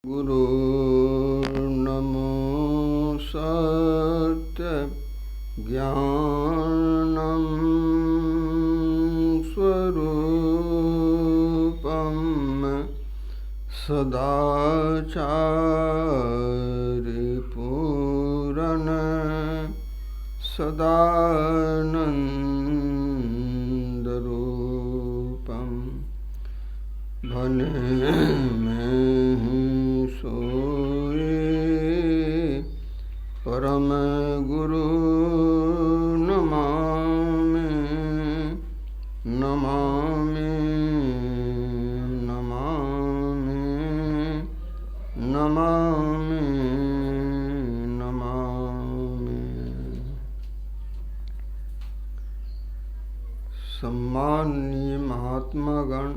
गुरुर्नमो सत्य ज्ञानं स्वरूपं सदाचार्यपूरण सदानन्दरूपं भने परम गुरु नमामि नमामि नमामि नमामि नमामि। सम्माननीय महात्मागण,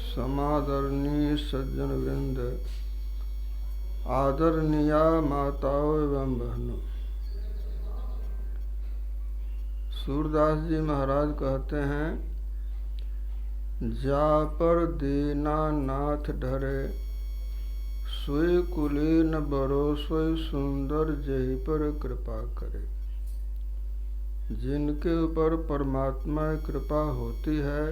समादरणीय सज्जन वृंद, आदरणीय माताओं एवं बहनों, सूरदास जी महाराज कहते हैं, जा पर दीनानाथ ढरे, सोई कुलीन बरो सोई सुंदर जही पर कृपा करे। जिनके ऊपर परमात्मा की कृपा होती है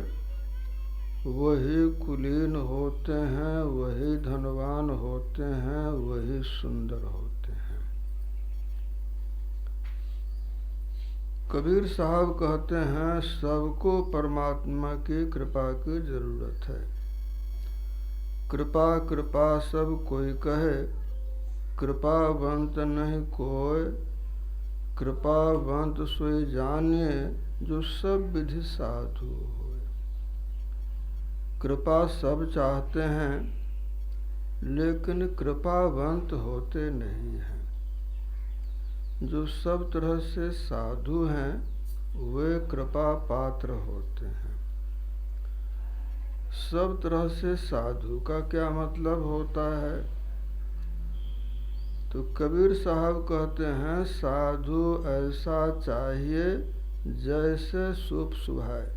वही कुलीन होते हैं, वही धनवान होते हैं, वही सुंदर होते हैं। कबीर साहब कहते हैं, सबको परमात्मा की कृपा की जरूरत है। कृपा कृपा सब कोई कहे, कृपावंत नहीं कोई। कृपावंत सोई जानिए, जो सब विधि साधु हो। कृपा सब चाहते हैं, लेकिन कृपावंत होते नहीं हैं। जो सब तरह से साधु हैं, वे कृपा पात्र होते हैं। सब तरह से साधु का क्या मतलब होता है? तो कबीर साहब कहते हैं, साधु ऐसा चाहिए जैसे सूप सुभाए,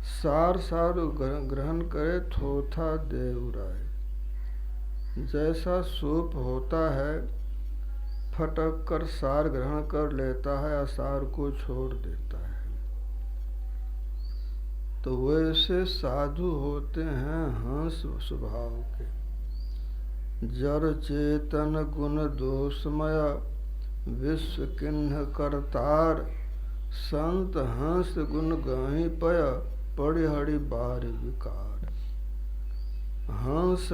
सार सार ग्रहण करे, थोथा दे उड़ाए। जैसा सूप होता है, फटक कर सार ग्रहण कर लेता है, असार को छोड़ देता है। तो वैसे साधु होते हैं हंस स्वभाव के। जड़ चेतन गुण दोषमय, विश्व किन्ह करतार। संत हंस गुण गाही पय, परिहरि बार विकार। हंस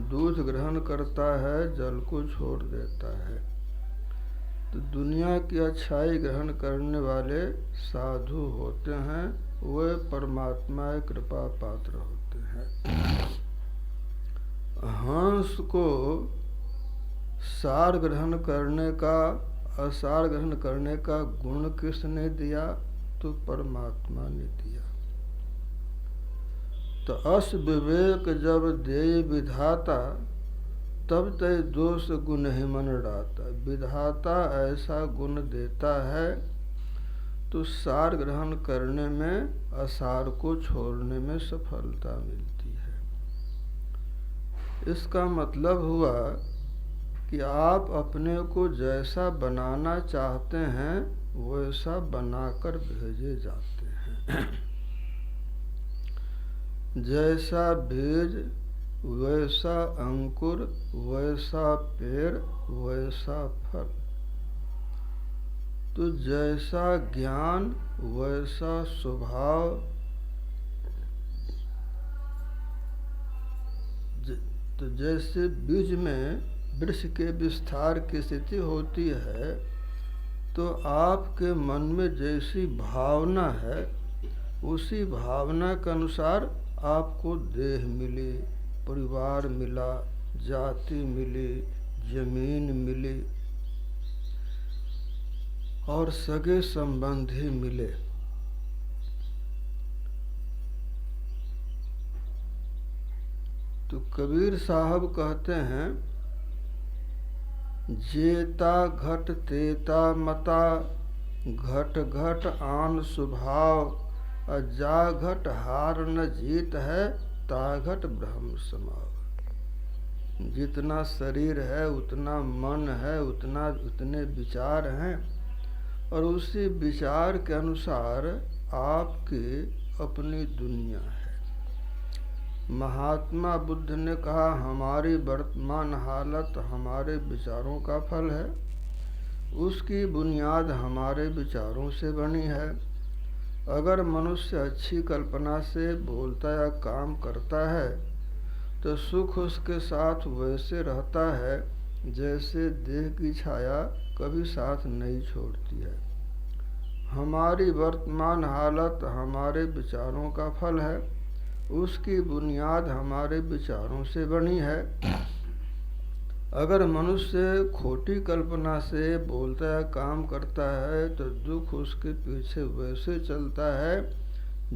दूध ग्रहण करता है, जल को छोड़ देता है। तो दुनिया की अच्छाई ग्रहण करने वाले साधु होते हैं, वे परमात्मा की कृपा पात्र होते हैं। हंस को सार ग्रहण करने का, असार ग्रहण करने का गुण किसने दिया? तो परमात्मा ने दिया। तो अस विवेक जब दे विधाता, तब तय दोष गुण ही मन डाता। विधाता ऐसा गुण देता है तो सार ग्रहण करने में, असार को छोड़ने में सफलता मिलती है। इसका मतलब हुआ कि आप अपने को जैसा बनाना चाहते हैं वैसा बनाकर भेजे जाते हैं। जैसा बीज वैसा अंकुर, वैसा पेड़ वैसा फल। तो जैसा ज्ञान वैसा स्वभाव। तो जैसे बीज में वृक्ष के विस्तार की स्थिति होती है, तो आपके मन में जैसी भावना है, उसी भावना के अनुसार आपको देह मिली, परिवार मिला, जाति मिली, जमीन मिली और सगे संबंधी मिले। तो कबीर साहब कहते हैं, जेता घट तेता मता, घट घट आन स्वभाव। जा घट हार न जीत है, ताघट ब्रह्म समाव। जितना शरीर है उतना मन है, उतने विचार हैं, और उसी विचार के अनुसार आपकी अपनी दुनिया है। महात्मा बुद्ध ने कहा, हमारी वर्तमान हालत हमारे विचारों का फल है, उसकी बुनियाद हमारे विचारों से बनी है। अगर मनुष्य अच्छी कल्पना से बोलता या काम करता है तो सुख उसके साथ वैसे रहता है जैसे देह की छाया कभी साथ नहीं छोड़ती है। हमारी वर्तमान हालत हमारे विचारों का फल है, उसकी बुनियाद हमारे विचारों से बनी है। अगर मनुष्य खोटी कल्पना से बोलता या काम करता है तो दुख उसके पीछे वैसे चलता है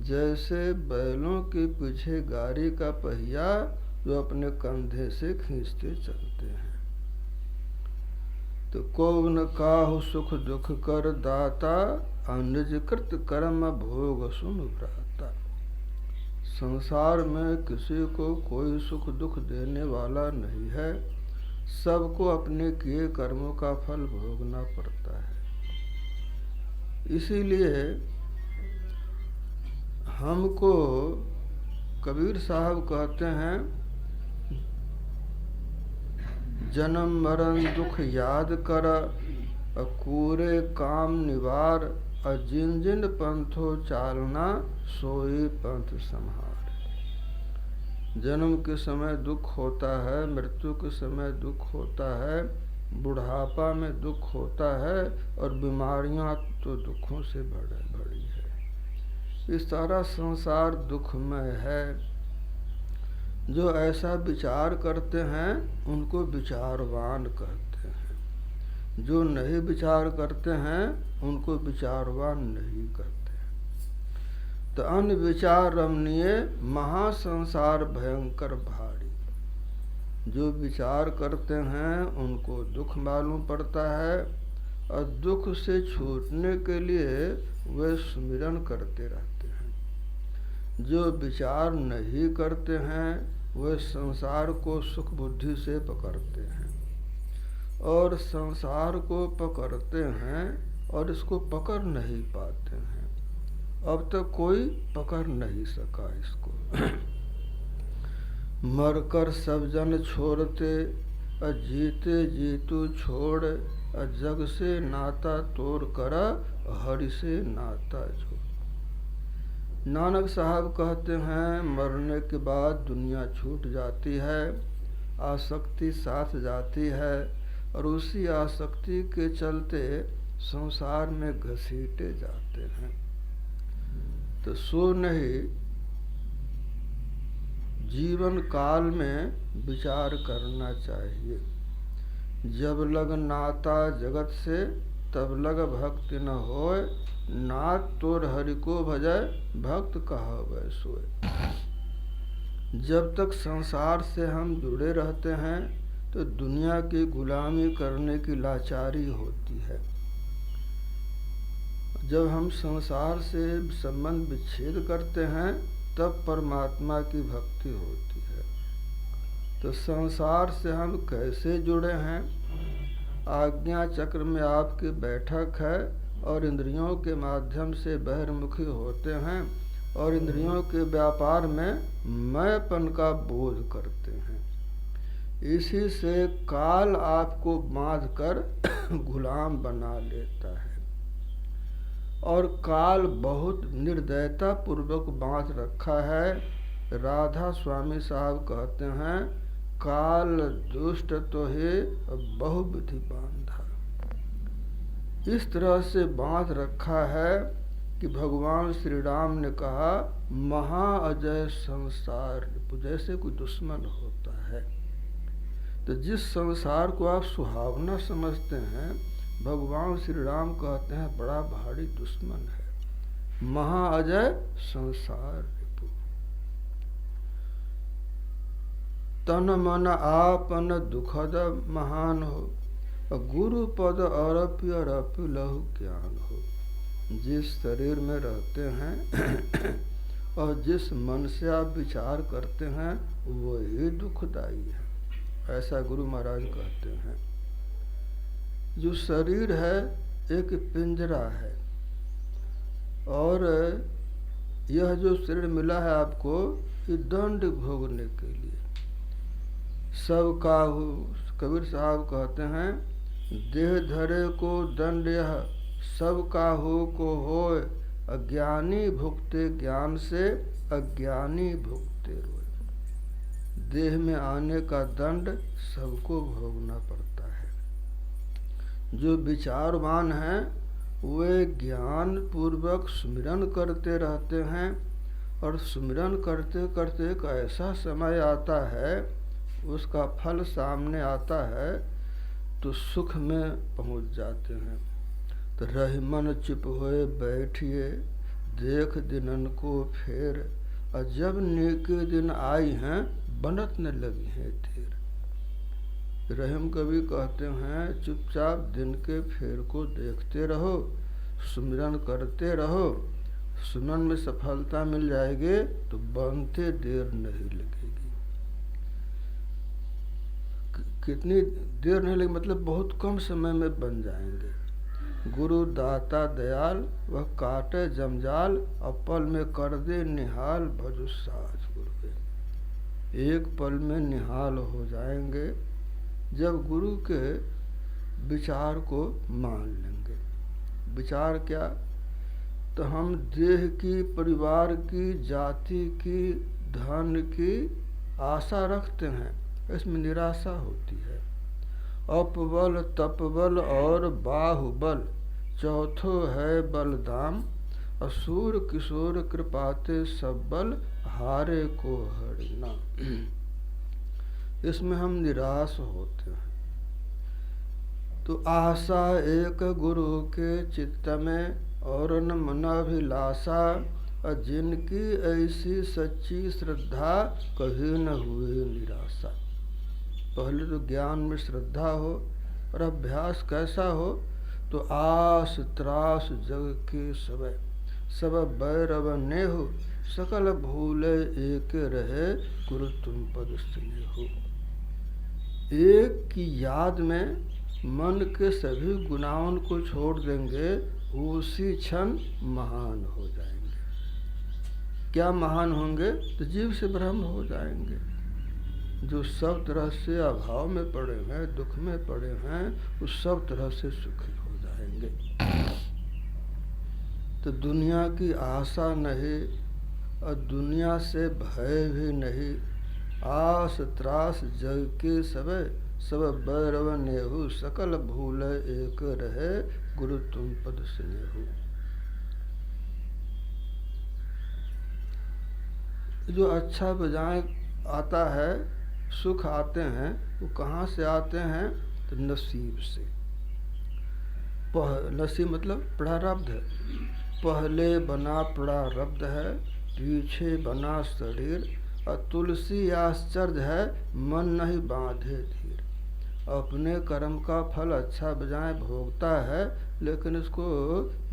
जैसे बैलों के पीछे गाड़ी का पहिया जो अपने कंधे से खींचते चलते हैं। तो कौन काहु सुख दुख कर दाता, अनिजकृत कर्म भोग सुन भ्राता। संसार में किसी को कोई सुख दुख देने वाला नहीं है, सबको अपने किए कर्मों का फल भोगना पड़ता है। इसीलिए हमको कबीर साहब कहते हैं, जन्म मरण दुख याद कर, कूरे काम निवार, जिन जिन पंथो चालना, सोई पंथ संहार। जन्म के समय दुख होता है, मृत्यु के समय दुख होता है, बुढ़ापा में दुख होता है, और बीमारियां तो दुखों से भरी है। इस सारा संसार दुखमय है। जो ऐसा विचार करते हैं उनको विचारवान कहते हैं, जो नहीं विचार करते हैं उनको विचारवान नहीं कहते। तो अन्य विचार रमणीय, महासंसार भयंकर भारी। जो विचार करते हैं उनको दुख मालूम पड़ता है, और दुख से छूटने के लिए वे सुमिरन करते रहते हैं। जो विचार नहीं करते हैं वे संसार को सुख बुद्धि से पकड़ते हैं, और संसार को पकड़ते हैं और इसको पकड़ नहीं पाते हैं। अब तक कोई पकड़ नहीं सका इसको। मरकर सब जन छोड़ते, जीते जीतू छोड़, जग से नाता तोड़ करा, हरि से नाता जोड़। नानक साहब कहते हैं, मरने के बाद दुनिया छूट जाती है, आसक्ति साथ जाती है, और उसी आसक्ति के चलते संसार में घसीटे जाते हैं। तो सो नहीं, जीवन काल में विचार करना चाहिए। जब लग नाता जगत से, तब लग भक्ति न होए, नाथ तोर हरि को भजय, भक्त कहवै सोए। जब तक संसार से हम जुड़े रहते हैं तो दुनिया की गुलामी करने की लाचारी होती है। जब हम संसार से संबंध विच्छेद करते हैं तब परमात्मा की भक्ति होती है। तो संसार से हम कैसे जुड़े हैं? आज्ञा चक्र में आपकी बैठक है, और इंद्रियों के माध्यम से बहिर्मुखी होते हैं, और इंद्रियों के व्यापार में मैंपन का बोध करते हैं। इसी से काल आपको बांध कर गुलाम बना लेता है, और काल बहुत निर्दयता पूर्वक बांध रखा है। राधा स्वामी साहब कहते हैं, काल दुष्ट तो है बहुविधि बांधा। इस तरह से बांध रखा है कि भगवान श्री राम ने कहा, महाअजय संसार, जैसे कोई दुश्मन होता है। तो जिस संसार को आप सुहावना समझते हैं, भगवान श्री राम कहते हैं बड़ा भारी दुश्मन है। महाअजय संसार, तन मन आपन दुखद महान हो, गुरु पद अरपि अरपि लहु ज्ञान हो। जिस शरीर में रहते हैं और जिस मन से आप विचार करते हैं वही दुखदायी है। ऐसा गुरु महाराज कहते हैं। जो शरीर है एक पिंजरा है, और यह जो शरीर मिला है आपको, ये दंड भोगने के लिए। सब काहू, कबीर साहब कहते हैं, देह धरे को दंड यह सब काहू को होय, अज्ञानी भुगते ज्ञान से अज्ञानी भुगते रोए। देह में आने का दंड सबको भोगना पड़ता है। जो विचारवान हैं वे ज्ञान पूर्वक सुमिरन करते रहते हैं, और सुमिरन करते करते एक ऐसा समय आता है, उसका फल सामने आता है, तो सुख में पहुंच जाते हैं। तो रही मन चुप होए बैठिए, देख दिनन को फेर, और जब नेके दिन आई हैं, बनत न लगी है देर। रहीम कवि कहते हैं, चुपचाप दिन के फेर को देखते रहो, सुमिरन करते रहो, सुमन में सफलता मिल जाएगी, तो बनते देर नहीं लगेगी। कितनी देर नहीं लगेगी, मतलब बहुत कम समय में बन जाएंगे। गुरु दाता दयाल, वह काटे जमजाल, अपल में कर दे निहाल, भजु साज गुरु। एक पल में निहाल हो जाएंगे जब गुरु के विचार को मान लेंगे। विचार क्या? तो हम देह की, परिवार की, जाति की, धन की आशा रखते हैं, इसमें निराशा होती है। अपबल तपबल और बाहुबल, चौथो है बलदाम, असुर किशोर कृपाते सब बल, हारे को हरना। इसमें हम निराश होते हैं। तो आशा एक गुरु के चित्त में, और न मनाभिलाषा, जिनकी ऐसी सच्ची श्रद्धा, कभी न हुए निराशा। पहले तो ज्ञान में श्रद्धा हो, और अभ्यास कैसा हो? तो आस त्रास जग के सबे, सब बैरव नेहु, सकल भूले एक रहे, गुरु तुम पद स्नेहु। एक की याद में मन के सभी गुनाहों को छोड़ देंगे, उसी क्षण महान हो जाएंगे। क्या महान होंगे? तो जीव से ब्रह्म हो जाएंगे। जो सब तरह से अभाव में पड़े हैं, दुख में पड़े हैं, वो सब तरह से सुखी हो जाएंगे। तो दुनिया की आशा नहीं, और दुनिया से भय भी नहीं। आस त्रास जग के सबे, सब बैरव नेहु, सकल भूल एक रहे, गुरु तुम पद स्नेहु। जो अच्छा बजाय आता है, सुख आते हैं, वो कहाँ से आते हैं? तो नसीब से। नसीब मतलब प्रारब्ध है। पहले बना प्रारब्ध है, पीछे बना शरीर, और तुलसी आश्चर्य है, मन नहीं बांधे धीर। अपने कर्म का फल अच्छा बजाय भोगता है, लेकिन इसको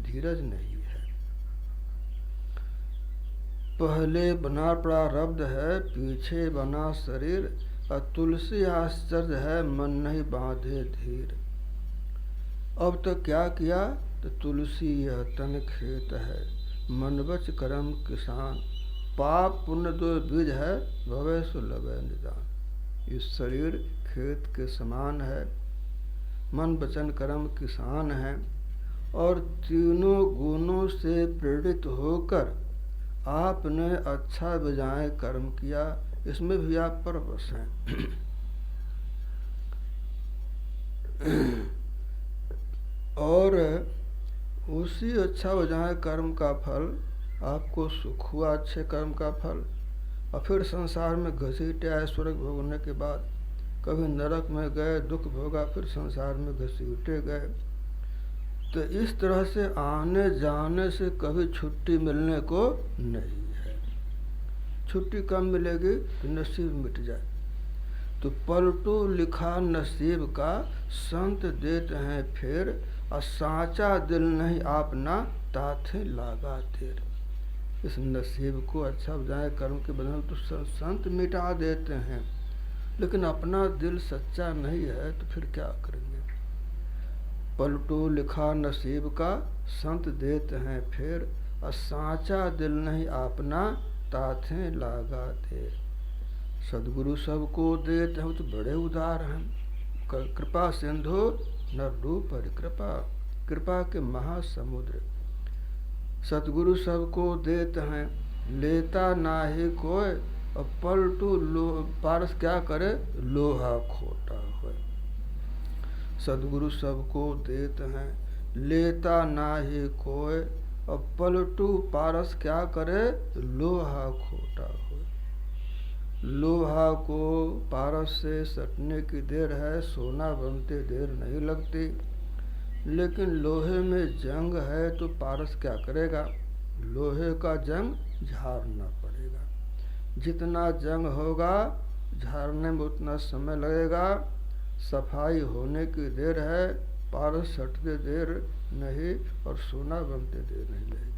धीरज नहीं है। पहले बना प्रारब्ध है, पीछे बना शरीर, और तुलसी आश्चर्य है, मन नहीं बांधे धीर। अब तो क्या किया? तो तुलसी यह तन खेत है, मनवच कर्म किसान, पाप पुण्य दो बीज है, भवे सो लवे निदान। इस शरीर खेत के समान है, मन वचन कर्म किसान है, और तीनों गुणों से प्रेरित होकर आपने अच्छा बजाय कर्म किया, इसमें भी आप परवश हैं। और उसी अच्छा बजाय कर्म का फल आपको सुख हुआ, अच्छे कर्म का फल, और फिर संसार में घसीटे आए। स्वर्ग भोगने के बाद कभी नरक में गए, दुख भोगा, फिर संसार में घसीटे गए। तो इस तरह से आने जाने से कभी छुट्टी मिलने को नहीं है। छुट्टी कम मिलेगी तो नसीब मिट जाए। तो पलटू लिखा नसीब का, संत देते हैं फेर, और साचा दिल नहीं आपना, ताथे लागा तेर। इस नसीब को अच्छा बजाय कर्म के बदल तो संत मिटा देते हैं। लेकिन अपना दिल सच्चा नहीं है तो फिर क्या करेंगे। पलटो लिखा नसीब का संत देते हैं फिर, और सांचा दिल नहीं अपना ताथे लागा दे। सदगुरु सबको देते हैं, वो तो बड़े उदार हैं। कृपा सिंधु नर रूप परिकृपा, कृपा के महासमुद्र। सतगुरु सबको देते हैं, लेता नाहि कोय, और पलटू पारस क्या करे, लोहा खोटा हो। सदगुरु सबको देते हैं, लेता नाहि कोय, और पलटू पारस क्या करे, लोहा खोटा हो। लोहा को पारस से सटने की देर है, सोना बनते देर नहीं लगती। लेकिन लोहे में जंग है तो पारस क्या करेगा, लोहे का जंग झाड़ना पड़ेगा। जितना जंग होगा झाड़ने में उतना समय लगेगा। सफाई होने की देर है, पारस सटते देर नहीं और सोना बनते देर नहीं लगेगी।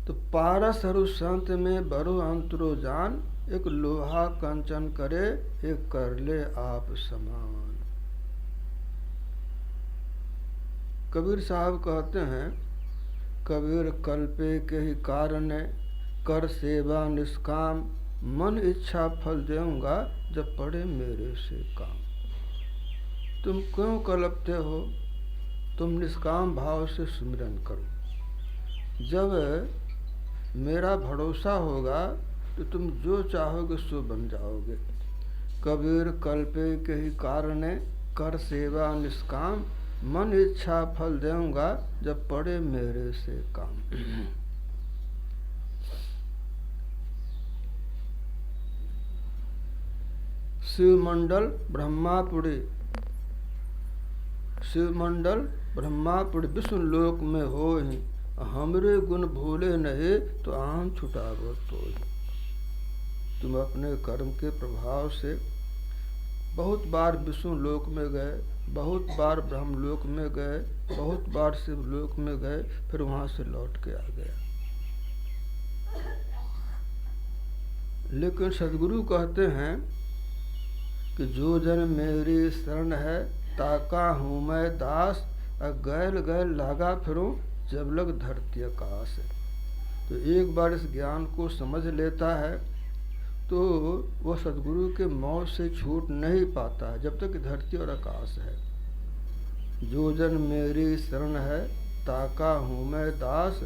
तो पारस हरु संत में बरो अंतरो जान, एक लोहा कंचन करे, एक कर ले आप समान। कबीर साहब कहते हैं, कबीर कल्पे के ही कारण कर सेवा निष्काम, मन इच्छा फल देऊंगा जब पड़े मेरे से काम। तुम क्यों कल्पते हो, तुम निष्काम भाव से सुमिरन करो। जब मेरा भरोसा होगा तो तुम जो चाहोगे सो बन जाओगे। कबीर कल्पे के ही कारण कर सेवा निष्काम, मन इच्छा फल देऊंगा जब पड़े मेरे से काम। शिवमंडल ब्रह्मापुरी, शिवमंडल ब्रह्मापुरी विष्णु लोक में हो ही, हमरे गुण भूले नहीं तो आम छुटावो तो ही। तुम अपने कर्म के प्रभाव से बहुत बार विष्णु लोक में गए, बहुत बार ब्रह्मलोक में गए, बहुत बार शिवलोक में गए, फिर वहां से लौट के आ गया। लेकिन सदगुरु कहते हैं कि जो जन मेरी शरण है, ताका हूँ मैं दास, गैल गैल लागा फिरूं जब लग धरती आकाश। तो एक बार इस ज्ञान को समझ लेता है तो वह सदगुरु के मौत से छूट नहीं पाता जब तक धरती और आकाश है। जो जन मेरी शरण है, ताका हूँ मैं दास,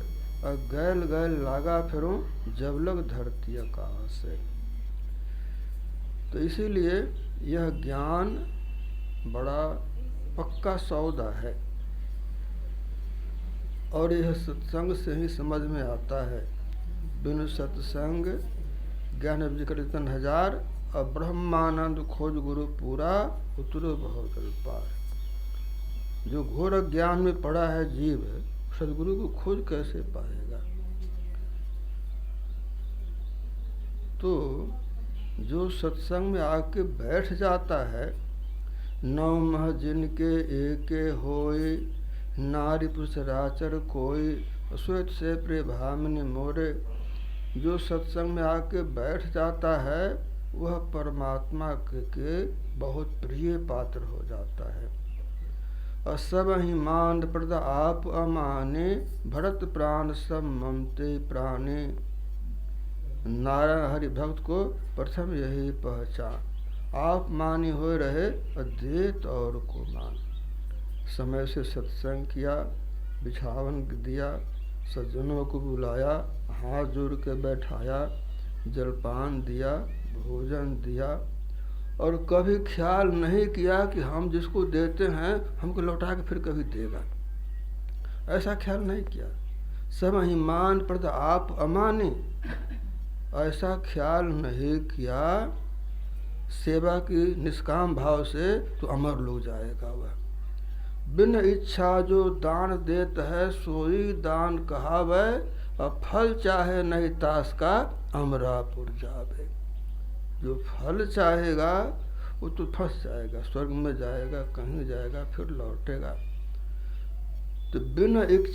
और गैल गैल लागा फिरूं जब लग धरती आकाश है। तो इसीलिए यह ज्ञान बड़ा पक्का सौदा है और यह सत्संग से ही समझ में आता है। बिनु सत्संग ज्ञान विकृतन हजार, और ब्रह्मानंद खोज गुरु पूरा, उतरो बहुत पार। जो घोर ज्ञान में पड़ा है जीव, सदगुरु को खोज कैसे पाएगा। तो जो सत्संग में आके बैठ जाता है, नौ मह जिनके एके होए, नारी पुरुष राचर कोई, श्वेत से प्रेभामिनी मोरे। जो सत्संग में आके बैठ जाता है वह परमात्मा के बहुत प्रिय पात्र हो जाता है। और सब ही मान प्रद आप अमाने, भरत प्राण सब ममते प्राणे। नारायण हरि भक्त को प्रथम यही पहचान, आप मानी हो रहे अद्वैत और को मान। समय से सत्संग किया, बिछावन दिया, सज्जनों को बुलाया, हाथ जोड़ के बैठाया, जलपान दिया, भोजन दिया, और कभी ख्याल नहीं किया कि हम जिसको देते हैं हमको लौटा के फिर कभी देगा। ऐसा ख्याल नहीं किया। सब ही मान प्रद आप अमानी, ऐसा ख्याल नहीं किया। सेवा की निष्काम भाव से तो अमर लोग जाएगा वह। बिन इच्छा जो दान देत है, सोई दान कहावे, और फल चाहे नहीं तास का अमरापुर जावे। जो फल चाहेगा वो तो फंस जाएगा, स्वर्ग में जाएगा, कहीं जाएगा, फिर लौटेगा। तो बिन इच्छा